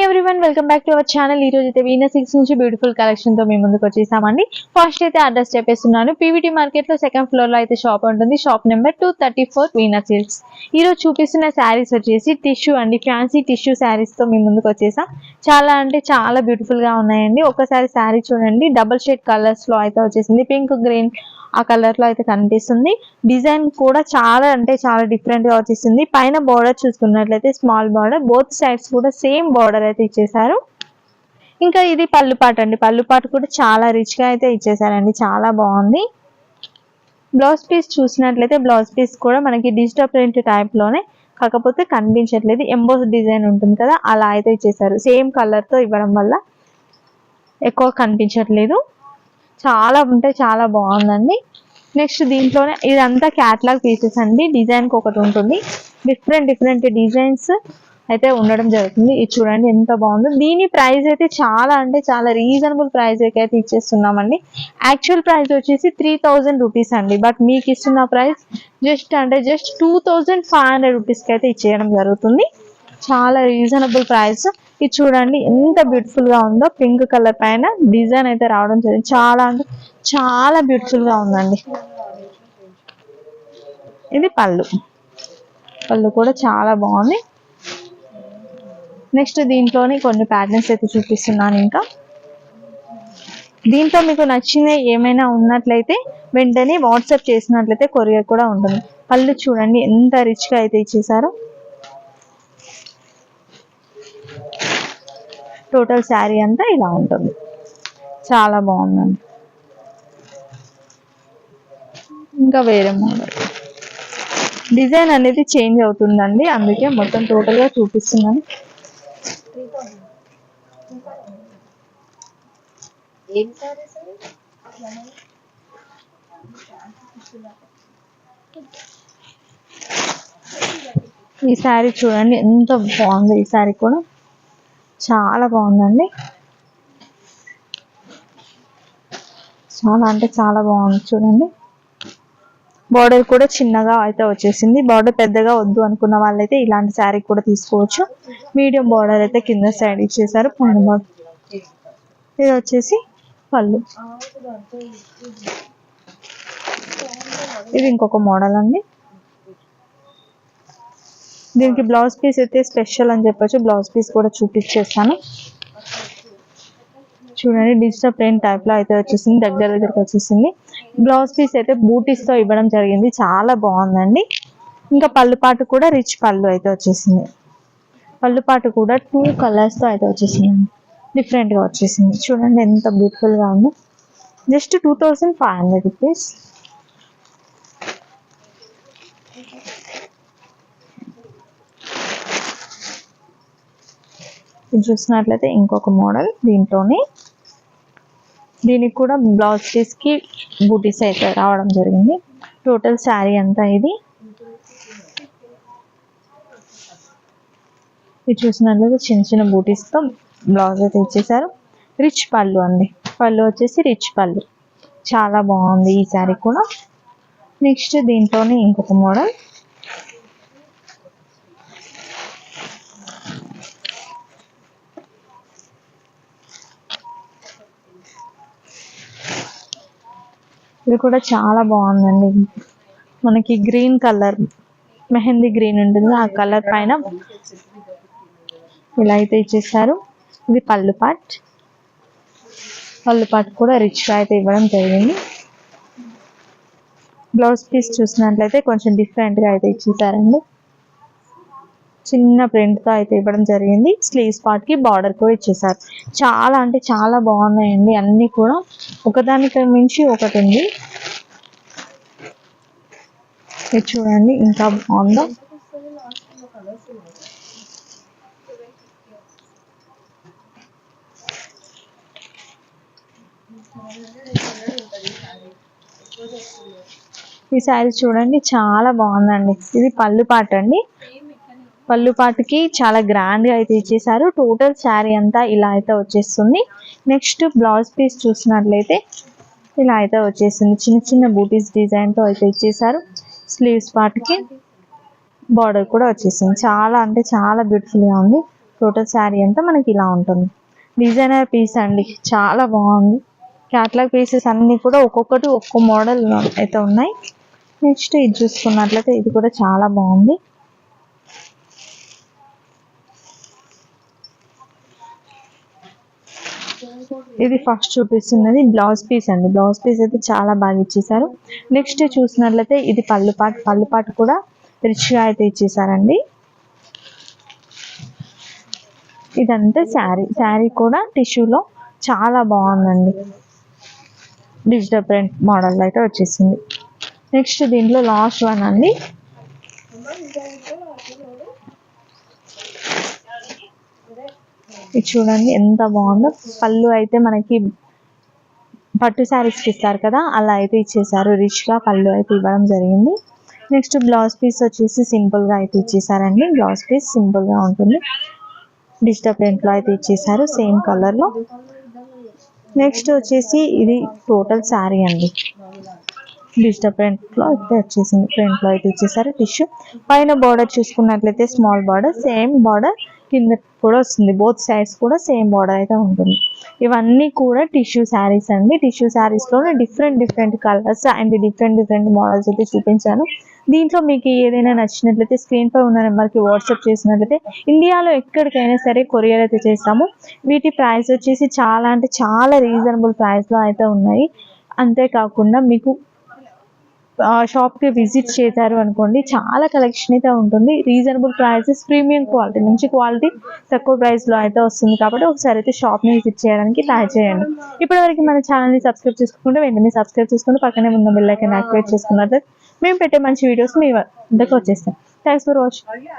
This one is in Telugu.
Everyone welcome back to our channel. ఈ రోజు అయితే వీనస్ సిల్క్స్ నుంచి బ్యూటిఫుల్ కలెక్షన్ తో మేము ముందుకు వచ్చేసామండి. ఫస్ట్ అయితే అడ్రస్ చెప్పేస్తున్నాను. పీవీటీ మార్కెట్ లో సెకండ్ ఫ్లోర్ లో అయితే షాప్ ఉంటుంది. Shop number 234 Venus silks. ఈ రోజు చూపిస్తున్న శారీస్ వచ్చేసి టిష్యూ అండి, ఫ్యాన్సీ టిష్యూ శారీస్ తో మేము ముందుకు వచ్చేసాం. చాలా అంటే చాలా బ్యూటిఫుల్ గా ఉన్నాయండి. ఒకసారి శారీ చూడండి, డబుల్ షేడ్ కలర్స్ లో అయితే వచ్చేసింది. పింక్ గ్రీన్ ఆ కలర్ లో అయితే కనిపిస్తుంది. డిజైన్ కూడా చాలా అంటే చాలా డిఫరెంట్ గా వచ్చేసింది. పైన బార్డర్ చూసుకున్నట్లయితే స్మాల్ బార్డర్, బోత్ సైడ్స్ కూడా సేమ్ బార్డర్ అయితే ఇచ్చేసారు. ఇంకా ఇది పళ్ళు పాట అండి, పళ్ళు పాట కూడా చాలా రిచ్ గా అయితే ఇచ్చేసారండి, చాలా బాగుంది. బ్లౌజ్ పీస్ చూసినట్లయితే బ్లౌజ్ పీస్ కూడా మనకి డిజిటల్ ప్రింట్ టైప్ లోనే, కాకపోతే కనిపించట్లేదు, ఎంబోస్ డిజైన్ ఉంటుంది కదా అలా అయితే ఇచ్చేసారు. సేమ్ కలర్ తో ఇవ్వడం వల్ల ఎక్కువ కనిపించట్లేదు. చాలా అంటే చాలా బాగుందండి. నెక్స్ట్ దీంట్లోనే ఇదంతా క్యాటలాగ్ పీసెస్ అండి. డిజైన్ కి ఒకటి ఉంటుంది, డిఫరెంట్ డిజైన్స్ అయితే ఉండడం జరుగుతుంది. ఇది చూడండి ఎంత బాగుందో. దీని ప్రైస్ అయితే చాలా అంటే చాలా రీజనబుల్ ప్రైస్ అయితే ఇచ్చేస్తున్నామండి. యాక్చువల్ ప్రైస్ వచ్చేసి 3000 రూపీస్ అండి, బట్ మీకు ఇస్తున్న ప్రైస్ జస్ట్ 2500 రూపీస్కి అయితే ఇచ్చేయడం జరుగుతుంది. చాలా రీజనబుల్ ప్రైస్. ఇది చూడండి ఎంత బ్యూటిఫుల్ గా ఉందో. పింక్ కలర్ పైన డిజైన్ అయితే రావడం జరిగింది. చాలా అంటే చాలా బ్యూటిఫుల్ గా ఉందండి. ఇది పళ్ళు కూడా చాలా బాగుంది. నెక్స్ట్ దీంట్లోనే కొన్ని ప్యాటర్న్స్ అయితే చూపిస్తున్నాను. ఇంకా దీంట్లో మీకు నచ్చిన ఏమైనా ఉన్నట్లయితే వెంటనే వాట్సాప్ చేసినట్లయితే కొరియర్ కూడా ఉంటుంది. పళ్ళు చూడండి ఎంత రిచ్ గా అయితే ఇచ్చేసారో. టోటల్ శారీ అంతా ఇలా ఉంటుంది, చాలా బాగుందండి. ఇంకా వేరే మోడల్ డిజైన్ అనేది చేంజ్ అవుతుందండి, అందుకే మొత్తం టోటల్ గా చూపిస్తున్నాను. ఈ శారీ చూడండి ఎంత బాగుంది. ఈ శారీ కూడా చాలా బాగుందండి, చాలా అంటే చాలా బాగుంది. చూడండి బార్డర్ కూడా చిన్నగా అయితే వచ్చేసింది. బార్డర్ పెద్దగా వద్దు అనుకున్న వాళ్ళైతే ఇలాంటి శారీ కూడా తీసుకోవచ్చు. మీడియం బార్డర్ అయితే కింద సైడ్ ఇచ్చేసారు. పైన బార్డర్. ఇది వచ్చేసి పళ్ళు. ఇది ఇంకొక మోడల్ అండి. దీనికి బ్లౌజ్ పీస్ అయితే స్పెషల్ అని చెప్పొచ్చు. బ్లౌజ్ పీస్ కూడా చూపించేస్తాను. చూడండి డిజిటల్ ప్రింట్ టైప్ లో అయితే వచ్చేసింది, దగ్గరికి వచ్చేసింది. బ్లౌజ్ పీస్ అయితే బూటీస్ తో ఇవ్వడం జరిగింది, చాలా బాగుందండి. ఇంకా పళ్ళు పాటు కూడా రిచ్ పళ్ళు అయితే వచ్చేసింది. పళ్ళు పాటు కూడా 2 కలర్స్ తో అయితే వచ్చేసింది, డిఫరెంట్ గా వచ్చేసింది. చూడండి ఎంత బ్యూటిఫుల్ గా ఉందో. Just 2500 rupees. చూసినట్లయితే ఇంకొక మోడల్. దీనికి కూడా బ్లౌజ్ పీస్ కి బూటీస్ అయితే రావడం జరిగింది. టోటల్ శారీ అంతా ఇది చూసినట్లయితే చిన్న బూటీస్ తో బ్లౌజ్ అయితే ఇచ్చేసారు. రిచ్ పళ్ళు అండి, పళ్ళు వచ్చేసి రిచ్ పళ్ళు, చాలా బాగుంది ఈ శారీ కూడా. నెక్స్ట్ దీంట్లోనే ఇంకొక మోడల్. ఇది కూడా చాలా బాగుందండి. మనకి గ్రీన్ కలర్, మెహందీ గ్రీన్ ఉంటుంది, ఆ కలర్ పైన ఇలా అయితే ఇచ్చేసారు. ఇది పళ్ళు పాట్ కూడా రిచ్ గా అయితే ఇవ్వడం జరిగింది. బ్లౌజ్ పీస్ చూసినట్లయితే కొంచెం డిఫరెంట్ గా అయితే ఇచ్చేసారండి. చిన్న ప్రింట్ తో అయితే ఇవ్వడం జరిగింది. స్లీవ్స్ పార్ట్ కి బార్డర్ కూడా ఇచ్చేసారు. చాలా అంటే చాలా బాగున్నాయండి అన్ని కూడా, ఒకదానికి మించి ఒకటి ఉంది. ఇది చూడండి ఇంకా బాగుందో. ఈ శారీ చూడండి చాలా బాగుందండి. ఇది పళ్ళు పాట అండి. పళ్ళు పాటకి చాలా గ్రాండ్ గా అయితే ఇచ్చేసారు. టోటల్ శారీ అంతా ఇలా అయితే వచ్చేస్తుంది. నెక్స్ట్ బ్లౌజ్ పీస్ చూసినట్లయితే ఇలా అయితే వచ్చేసింది. చిన్న బూటీస్ డిజైన్ తో అయితే ఇచ్చేసారు. స్లీవ్స్ పార్ట్ కి బార్డర్ కూడా వచ్చేసింది. చాలా అంటే చాలా బ్యూటిఫుల్ గా ఉంది. టోటల్ శారీ అంతా మనకి ఇలా ఉంటుంది. డిజైనర్ పీస్ అండి, చాలా బాగుంది. క్యాట్లాగ్ పీసెస్ అన్నీ కూడా ఒక్కొక్కటి ఒక్కో మోడల్ అయితే ఉన్నాయి. నెక్స్ట్ ఇది చూసుకున్నట్లయితే ఇది కూడా చాలా బాగుంది. ఇది ఫస్ట్ చూపిస్తున్నది బ్లౌజ్ పీస్ అండి. బ్లౌజ్ పీస్ అయితే చాలా బాగా ఇచ్చేసారు. నెక్స్ట్ చూసినట్లయితే ఇది పళ్ళుపాటు కూడా రిచ్గా అయితే ఇచ్చేసారండి. ఇదంతా శారీ కూడా టిష్యూలో చాలా బాగుందండి. డిజిటల్ ప్రింట్ మోడల్ అయితే వచ్చేసింది. నెక్స్ట్ దీంట్లో లాస్ట్ వన్ అండి. ఇది చూడండి ఎంత బాగుందో. పళ్ళు అయితే మనకి పట్టు శారీస్కి ఇస్తారు కదా, అలా అయితే ఇచ్చేసారు. రిచ్గా పళ్ళు అయితే ఇవ్వడం జరిగింది. నెక్స్ట్ బ్లౌజ్ పీస్ వచ్చేసి సింపుల్గా అయితే ఇచ్చేసారండి. బ్లౌజ్ పీస్ సింపుల్గా ఉంటుంది. డిజిటల్ ప్రింట్లో అయితే ఇచ్చేసారు సేమ్ కలర్లో. నెక్స్ట్ వచ్చేసి ఇది టోటల్ శారీ అండి. డిజిటల్ ప్రింట్లో అయితే వచ్చేసింది. ప్రింట్లో అయితే ఇచ్చేసారు. టిష్యూ పైన బార్డర్ చూసుకున్నట్లయితే స్మాల్ బార్డర్, సేమ్ బార్డర్ కింద కూడా వస్తుంది. బోత్ సైడ్స్ కూడా సేమ్ బార్డర్ అయితే ఉంటుంది. ఇవన్నీ కూడా టిష్యూ శారీస్ అండి. టిష్యూ శారీస్లోనే different colours and different models అయితే చూపించాను. దీంట్లో మీకు ఏదైనా నచ్చినట్లయితే స్క్రీన్ పై ఉన్న నెంబర్కి వాట్సాప్ చేసినట్లయితే ఇండియాలో ఎక్కడికైనా సరే కొరియర్ అయితే చేస్తాము. వీటి ప్రైస్ వచ్చేసి చాలా అంటే చాలా రీజనబుల్ ప్రైస్లో అయితే ఉన్నాయి. అంతేకాకుండా మీకు షాప్కి విజిట్ చేశారు అనుకోండి, చాలా కలెక్షన్ అయితే ఉంటుంది. రీజనబుల్ ప్రైసెస్, ప్రీమియం క్వాలిటీ, మంచి క్వాలిటీ తక్కువ ప్రైస్లో అయితే వస్తుంది. కాబట్టి ఒకసారి అయితే షాప్ని విజిట్ చేయడానికి ట్రై చేయండి. ఇప్పటివరకు మన ఛానల్ని సబ్స్క్రైబ్ చేసుకుంటే వెంటనే సబ్స్క్రైబ్ చేసుకుని పక్కనే ఉన్న బెల్ ఐకాన్ యాక్టివేట్ చేసుకున్నట్లయితే మేము పెట్టే మంచి వీడియోస్ మీ వద్దకు వచ్చేస్తాం. Thanks for watching.